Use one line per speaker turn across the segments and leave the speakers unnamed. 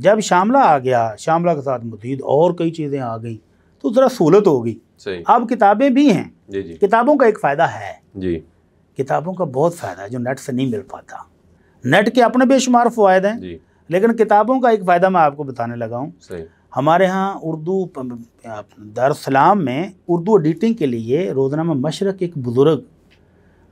जब शामला आ गया, शामला के साथ मज़ीद और कई चीज़ें आ गई तो ज़रा सहूलत हो गई। अब किताबें भी हैं
जी जी।
किताबों का एक फ़ायदा है
जी,
किताबों का बहुत फ़ायदा है जो नेट से नहीं मिल पाता। नेट के अपने बेशुमार फ़वायद हैं
जी,
लेकिन किताबों का एक फ़ायदा मैं आपको बताने लगा हूँ।
सही।
हमारे यहाँ उर्दू दारुस्सलाम में उर्दू एडिटिंग के लिए रोज़नामा मशरक़ एक बुज़ुर्ग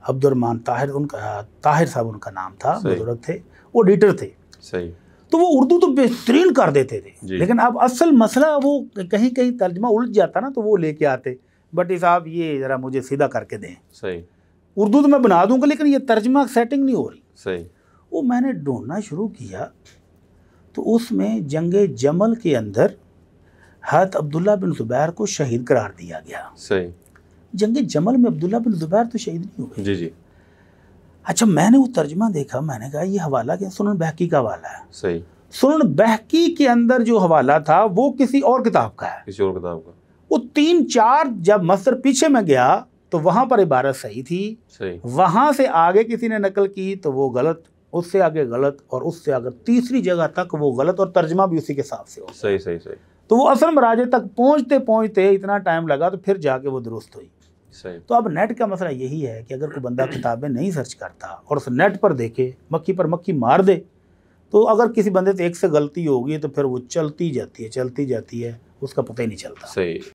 अब्दुर्रहमान ताहिर, उनका ताहिर साहब उनका नाम था, बुज़ुर्ग थे, वो एडिटर थे।
सही।
तो वो उर्दू तो बेहतरीन कर देते थे लेकिन अब असल मसला वो कहीं कहीं तर्जमा उलझ जाता ना तो वो लेके आते, बट साहब ये ज़रा मुझे सीधा करके दें।
सही।
उर्दू तो मैं बना दूंगा लेकिन ये तर्जमा सेटिंग नहीं हो रही।
सही।
वो मैंने ढूंढना शुरू किया तो उसमें जंगे जमल के अंदर हज़रत अब्दुल्ला बिन ज़ुबैर को शहीद करार दिया गया।
सही।
जंगे जमल में अब्दुल्ला बिन ज़ुबैर तो शहीद नहीं हुए।
जी जी।
अच्छा, मैंने वो तर्जमा देखा, मैंने कहा ये हवाला क्या, सुनन बहकी का हवाला है।
सही।
सुनन बहकी के अंदर जो हवाला था वो किसी और किताब का है,
किसी और किताब का।
वो 3-4 जब मसदर पीछे में गया तो वहां पर इबारत सही थी,
सही।
वहां से आगे किसी ने नकल की तो वो गलत, उससे आगे गलत और उससे आगे तीसरी जगह तक वो गलत और तर्जमा भी उसी के हिसाब से हो गया।
सही सही सही।
तो वो असल मराजे तक पहुंचते पहुंचते इतना टाइम लगा तो फिर जाके वो दुरुस्त हुई।
सही।
तो अब नेट का मसला यही है कि अगर कोई बंदा किताबें नहीं सर्च करता और उस नेट पर देखे, मक्खी पर मक्खी मार दे, तो अगर किसी बंदे से एक से गलती होगी तो फिर वो चलती जाती है, उसका पता ही नहीं चलता।
सही।